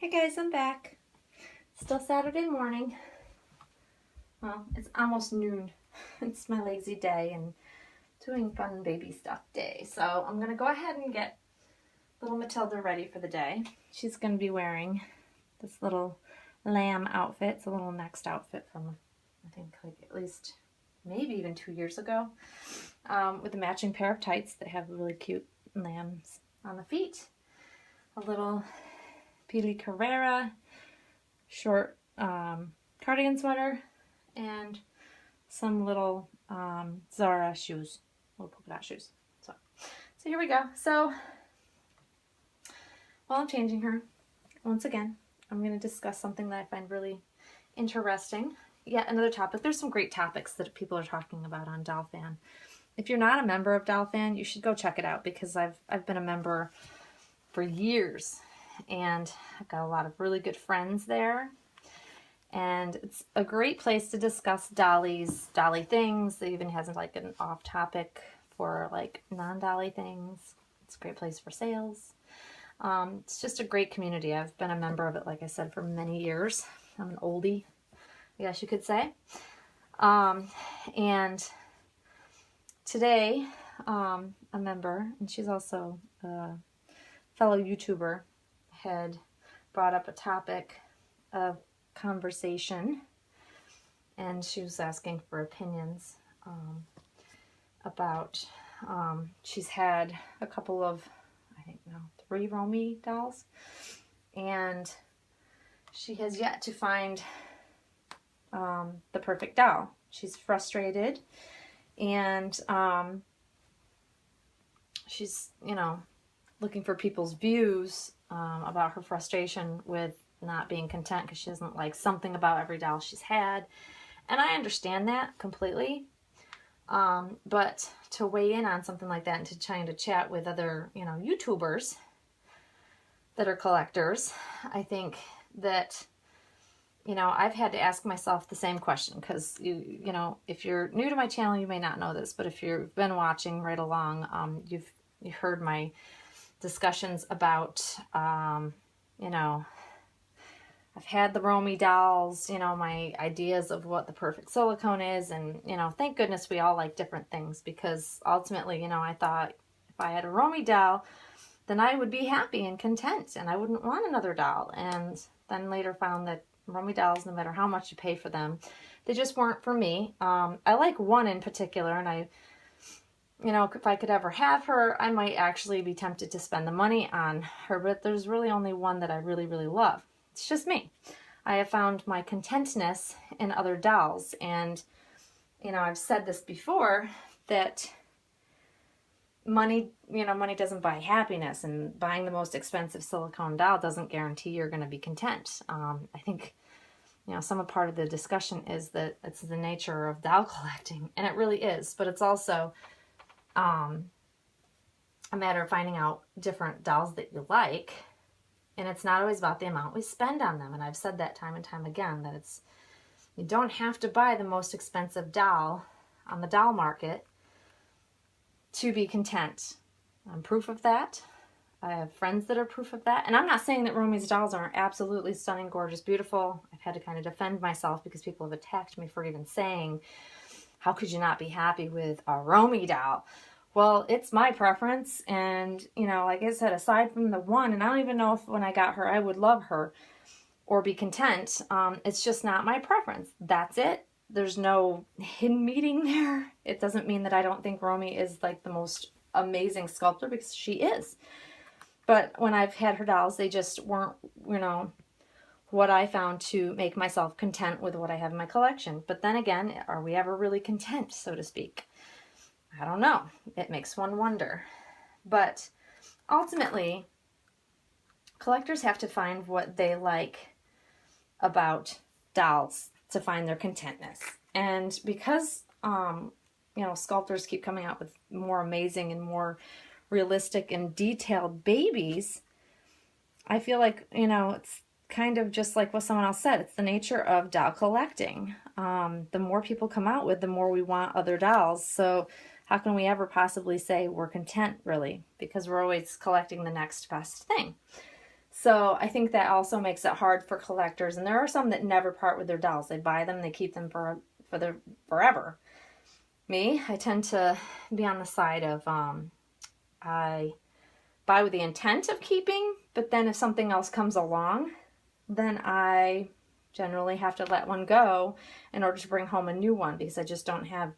Hey guys, I'm back. Still Saturday morning. Well, it's almost noon. It's my lazy day and doing fun baby stuff day. So I'm going to go ahead and get little Mathilda ready for the day. She's going to be wearing this little lamb outfit. It's a little next outfit from, I think, like at least maybe even 2 years ago, with a matching pair of tights that have really cute lambs on the feet. A little Pili Carrera short cardigan sweater, and some little Zara shoes, little polka dot shoes. So here we go. So while I'm changing her, once again, I'm going to discuss something that I find really interesting. Yet another topic. There's some great topics that people are talking about on DollFan. If you're not a member of DollFan, you should go check it out, because I've been a member for years, and I've got a lot of really good friends there. And it's a great place to discuss dolly things. It even has like an off topic for like non-dolly things. It's a great place for sales. It's just a great community. I've been a member of it, like I said, for many years. I'm an oldie, I guess you could say. And today, a member, and she's also a fellow YouTuber, had brought up a topic of conversation, and she was asking for opinions about she's had a couple of, I think now 3 Romy dolls, and she has yet to find the perfect doll. She's frustrated, and she's, you know, looking for people's views about her frustration with not being content because she doesn't like something about every doll she's had. And I understand that completely. But to weigh in on something like that and to trying to chat with other, you know, YouTubers that are collectors, I think that, you know, I've had to ask myself the same question, because you know, if you're new to my channel, you may not know this, but if you've been watching right along, you've heard my discussions about, you know, I've had the Romy dolls, you know, my ideas of what the perfect silicone is, and, you know, thank goodness we all like different things, because ultimately, you know, I thought if I had a Romy doll, then I would be happy and content, and I wouldn't want another doll. And then later found that Romy dolls, no matter how much you pay for them, they just weren't for me. I like one in particular, and you know, if I could ever have her, I might actually be tempted to spend the money on her, but there's really only one that I really, really love. It's just me. I have found my contentness in other dolls, and, you know, I've said this before, that money, you know, money doesn't buy happiness, and buying the most expensive silicone doll doesn't guarantee you're going to be content. I think, you know, some part of the discussion is that it's the nature of doll collecting, and it really is, but it's also a matter of finding out different dolls that you like, and it's not always about the amount we spend on them. And I've said that time and time again, that it's, you don't have to buy the most expensive doll on the doll market to be content. I'm proof of that. I have friends that are proof of that. And I'm not saying that Romy's dolls aren't absolutely stunning, gorgeous, beautiful. I've had to kind of defend myself because people have attacked me for even saying, how could you not be happy with a Romy doll? Well, it's my preference, and, you know, like I said, aside from the one, and I don't even know if when I got her I would love her or be content, it's just not my preference. That's it. There's no hidden meaning there. It doesn't mean that I don't think Romy is like the most amazing sculptor, because she is. But when I've had her dolls, they just weren't, you know, what I found to make myself content with what I have in my collection. But then again, are we ever really content, so to speak? I don't know. It makes one wonder. But ultimately, collectors have to find what they like about dolls to find their contentness. And because, you know, sculptors keep coming out with more amazing and more realistic and detailed babies, I feel like, you know, it's kind of just like what someone else said. It's the nature of doll collecting. The more people come out with, the more we want other dolls. So how can we ever possibly say we're content, really? Because we're always collecting the next best thing. So I think that also makes it hard for collectors. And there are some that never part with their dolls. They buy them, they keep them forever. Me, I tend to be on the side of I buy with the intent of keeping, but then if something else comes along, then I generally have to let one go in order to bring home a new one, because I just don't have,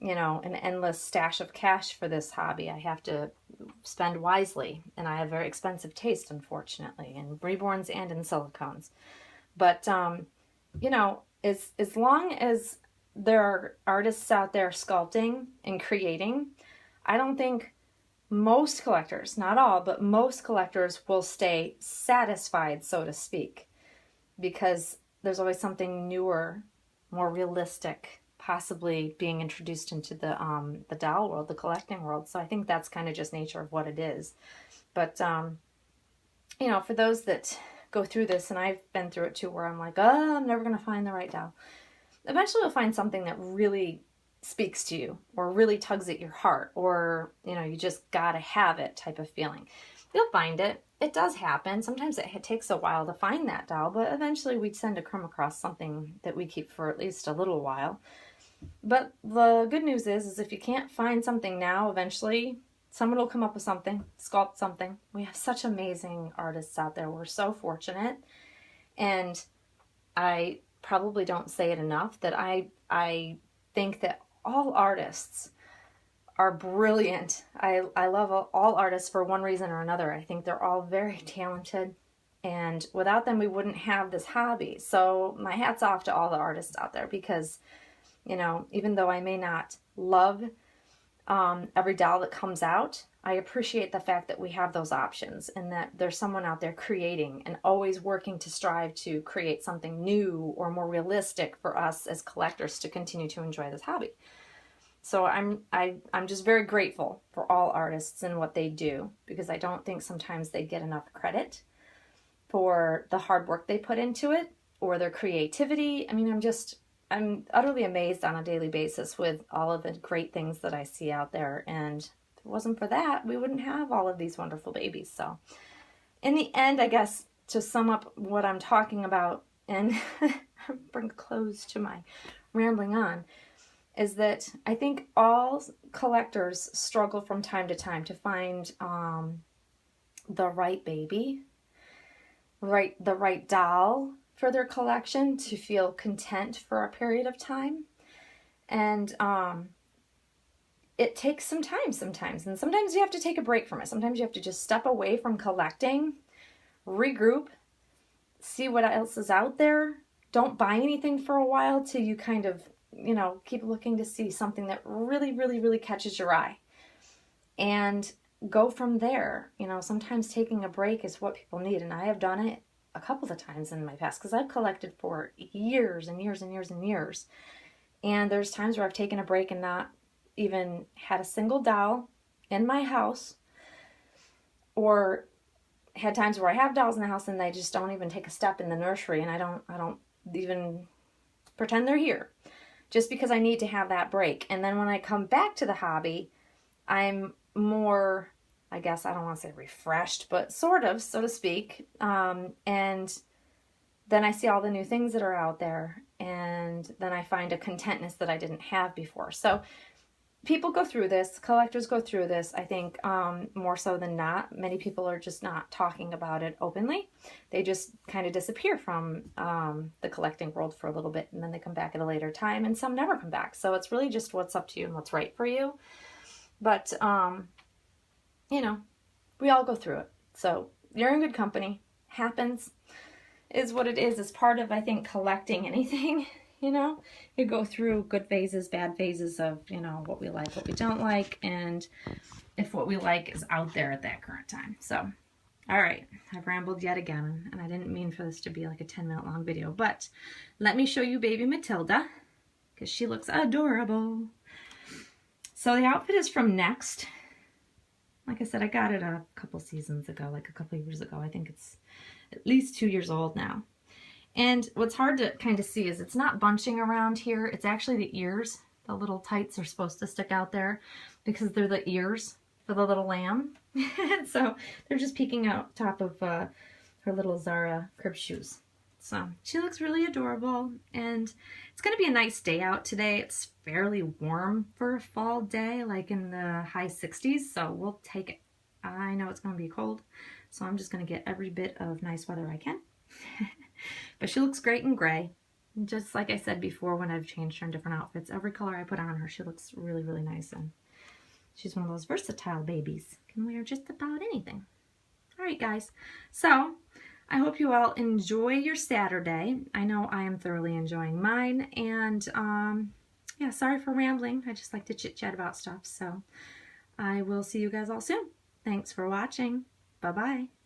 you know, an endless stash of cash for this hobby. I have to spend wisely, and I have very expensive taste, unfortunately, in reborns and in silicones. But you know, as long as there are artists out there sculpting and creating, I don't think most collectors, not all, but most collectors will stay satisfied, so to speak, because there's always something newer, more realistic, possibly being introduced into the doll world, the collecting world. So I think that's kind of just nature of what it is. But you know, for those that go through this, and I've been through it too, where I'm like, oh, I'm never going to find the right doll. Eventually you'll find something that really speaks to you, or really tugs at your heart, or, you know, you just gotta have it type of feeling. You'll find it. It does happen. Sometimes it takes a while to find that doll, but eventually we tend to come across something that we keep for at least a little while. But the good news is if you can't find something now, eventually someone will come up with something, sculpt something. We have such amazing artists out there. We're so fortunate. And I probably don't say it enough that I think that all artists are brilliant. I love all artists for one reason or another. I think they're all very talented, and without them we wouldn't have this hobby. So my hat's off to all the artists out there, because, you know, even though I may not love every doll that comes out, I appreciate the fact that we have those options, and that there's someone out there creating and always working to strive to create something new or more realistic for us as collectors to continue to enjoy this hobby. So I'm just very grateful for all artists and what they do, because I don't think sometimes they get enough credit for the hard work they put into it or their creativity. I mean, I'm utterly amazed on a daily basis with all of the great things that I see out there, and if it wasn't for that, we wouldn't have all of these wonderful babies. So in the end, I guess, to sum up what I'm talking about and bring a close to my rambling on, is that I think all collectors struggle from time to time to find the right baby, the right doll for their collection, to feel content for a period of time. And it takes some time sometimes, and sometimes you have to take a break from it. Sometimes you have to just step away from collecting, regroup, see what else is out there. Don't buy anything for a while till you kind of, you know, keep looking to see something that really, really, really catches your eye, and go from there. You know, sometimes taking a break is what people need, and I have done it a couple of times in my past, because I've collected for years and years and years and years, and there's times where I've taken a break and not even had a single doll in my house, or had times where I have dolls in the house and they just don't even take a step in the nursery, and I don't even pretend they're here, just because I need to have that break. And then when I come back to the hobby, I'm more, I guess, I don't want to say refreshed, but sort of, so to speak. And then I see all the new things that are out there, and then I find a contentness that I didn't have before. So people go through this, collectors go through this, I think, more so than not. Many people are just not talking about it openly. They just kind of disappear from the collecting world for a little bit, and then they come back at a later time, and some never come back. So it's really just what's up to you and what's right for you. But, you know, we all go through it. So you're in good company. Happens, is what it is. It's part of, I think, collecting anything. You know, you go through good phases, bad phases of, you know, what we like, what we don't like, and if what we like is out there at that current time. So, all right, I've rambled yet again, and I didn't mean for this to be like a 10-minute long video, but let me show you baby Mathilda, because she looks adorable. So the outfit is from Next. Like I said, I got it a couple seasons ago, like a couple years ago. I think it's at least 2 years old now. And what's hard to kind of see is it's not bunching around here. It's actually the ears. The little tights are supposed to stick out there because they're the ears for the little lamb. So they're just peeking out top of her little Zara crib shoes. So she looks really adorable, and it's going to be a nice day out today. It's fairly warm for a fall day, like in the high 60s, so we'll take it. I know it's going to be cold, so I'm just going to get every bit of nice weather I can. But she looks great in gray. Just like I said before when I've changed her in different outfits, every color I put on her, she looks really, really nice, and she's one of those versatile babies. Can wear just about anything. All right, guys. So I hope you all enjoy your Saturday. I know I am thoroughly enjoying mine, and yeah, sorry for rambling. I just like to chit-chat about stuff, so I will see you guys all soon. Thanks for watching. Bye-bye.